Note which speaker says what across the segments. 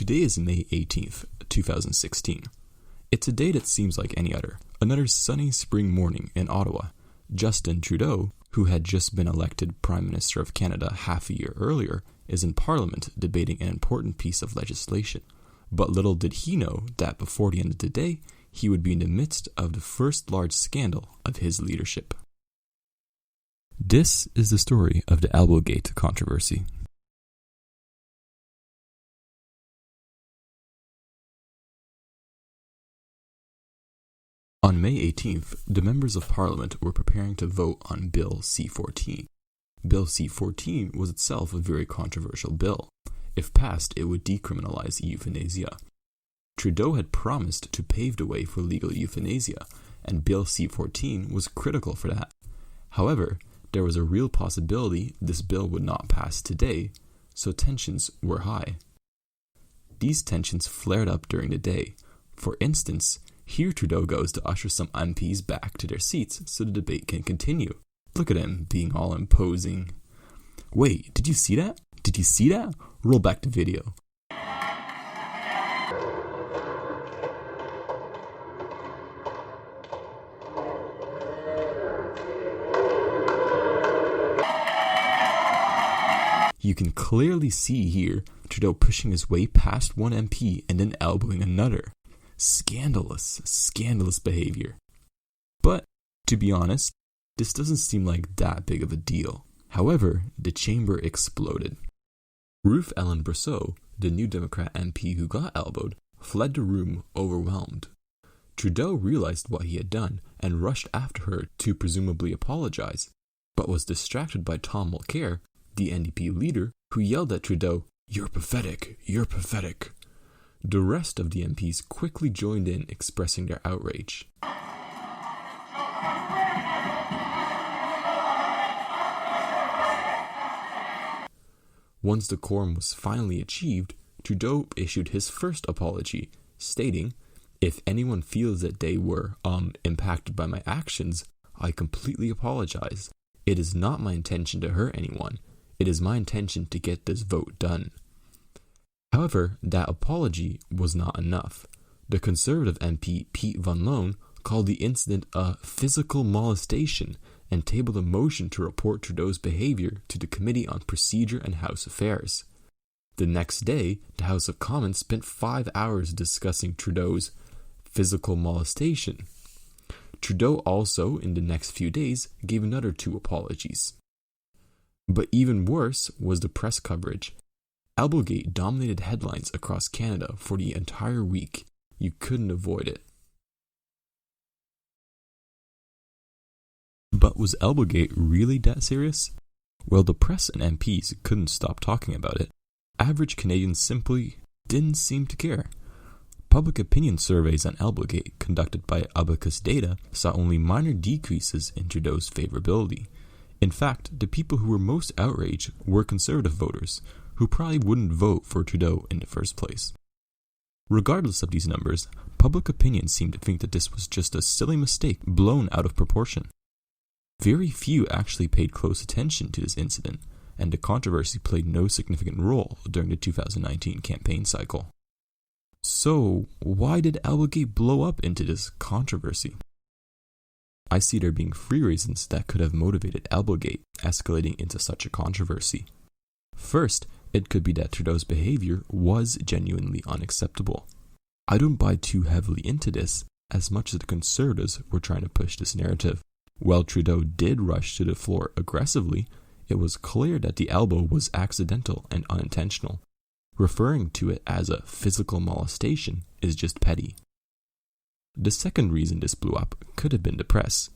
Speaker 1: Today is May 18th, 2016. It's a day that seems like any other. Another sunny spring morning in Ottawa. Justin Trudeau, who had just been elected Prime Minister of Canada half a year earlier, is in Parliament debating an important piece of legislation. But little did he know that before the end of the day, he would be in the midst of the first large scandal of his leadership. This is the story of the Elbowgate controversy. On May 18th, the members of Parliament were preparing to vote on Bill C-14. Bill C-14 was itself a very controversial bill. If passed, it would decriminalize euthanasia. Trudeau had promised to pave the way for legal euthanasia, and Bill C-14 was critical for that. However, there was a real possibility this bill would not pass today, so tensions were high. These tensions flared up during the day. For instance, here Trudeau goes to usher some MPs back to their seats so the debate can continue. Look at him being all imposing. Wait, did you see that? Did you see that? Roll back the video. You can clearly see here Trudeau pushing his way past one MP and then elbowing another. Scandalous behavior. But, to be honest, this doesn't seem like that big of a deal. However, the chamber exploded. Ruth Ellen Brosseau, the New Democrat MP who got elbowed, fled the room overwhelmed. Trudeau realized what he had done and rushed after her to presumably apologize, but was distracted by Tom Mulcair, the NDP leader, who yelled at Trudeau, "You're pathetic, you're pathetic." The rest of the MPs quickly joined in, expressing their outrage. Once the quorum was finally achieved, Trudeau issued his first apology, stating, "If anyone feels that they were impacted by my actions, I completely apologize. It is not my intention to hurt anyone. It is my intention to get this vote done." However, that apology was not enough. The Conservative MP Pete Van Loan called the incident a physical molestation and tabled a motion to report Trudeau's behavior to the Committee on Procedure and House Affairs. The next day, the House of Commons spent 5 hours discussing Trudeau's physical molestation. Trudeau also, in the next few days, gave another 2 apologies. But even worse was the press coverage. Elbowgate dominated headlines across Canada for the entire week. You couldn't avoid it. But was Elbowgate really that serious? Well, the press and MPs couldn't stop talking about it. Average Canadians simply didn't seem to care. Public opinion surveys on Elbowgate conducted by Abacus Data saw only minor decreases in Trudeau's favorability. In fact, the people who were most outraged were Conservative voters, who probably wouldn't vote for Trudeau in the first place. Regardless of these numbers, public opinion seemed to think that this was just a silly mistake blown out of proportion. Very few actually paid close attention to this incident, and the controversy played no significant role during the 2019 campaign cycle. So, why did Elbowgate blow up into this controversy? I see there being 3 reasons that could have motivated Elbowgate escalating into such a controversy. First, it could be that Trudeau's behavior was genuinely unacceptable. I don't buy too heavily into this, as much as the Conservatives were trying to push this narrative. While Trudeau did rush to the floor aggressively, it was clear that the elbow was accidental and unintentional. Referring to it as a physical molestation is just petty. The second reason this blew up could have been the press.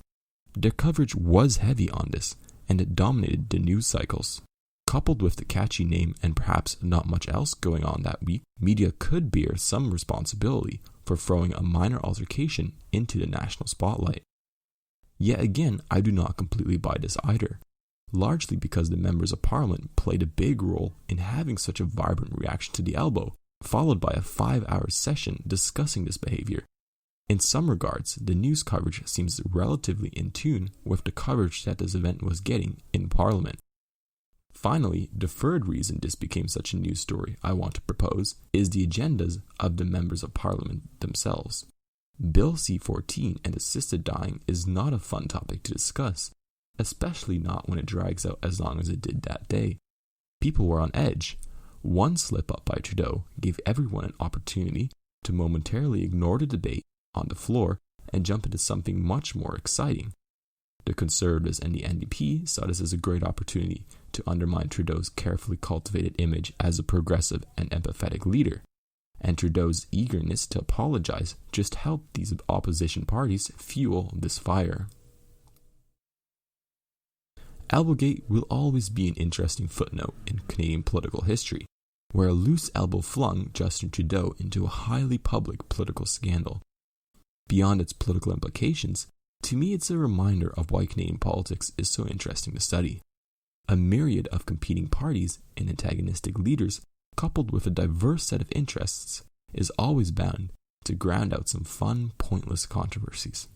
Speaker 1: Their coverage was heavy on this, and it dominated the news cycles. Coupled with the catchy name and perhaps not much else going on that week, media could bear some responsibility for throwing a minor altercation into the national spotlight. Yet again, I do not completely buy this either, largely because the members of Parliament played a big role in having such a vibrant reaction to the elbow, followed by a 5-hour session discussing this behavior. In some regards, the news coverage seems relatively in tune with the coverage that this event was getting in Parliament. Finally, the third reason this became such a news story I want to propose is the agendas of the members of Parliament themselves. Bill C-14 and assisted dying is not a fun topic to discuss, especially not when it drags out as long as it did that day. People were on edge. One slip-up by Trudeau gave everyone an opportunity to momentarily ignore the debate on the floor and jump into something much more exciting. The Conservatives and the NDP saw this as a great opportunity to undermine Trudeau's carefully cultivated image as a progressive and empathetic leader, and Trudeau's eagerness to apologize just helped these opposition parties fuel this fire. Elbowgate will always be an interesting footnote in Canadian political history, where a loose elbow flung Justin Trudeau into a highly public political scandal. Beyond its political implications, to me it's a reminder of why Canadian politics is so interesting to study. A myriad of competing parties and antagonistic leaders, coupled with a diverse set of interests, is always bound to ground out some fun, pointless controversies.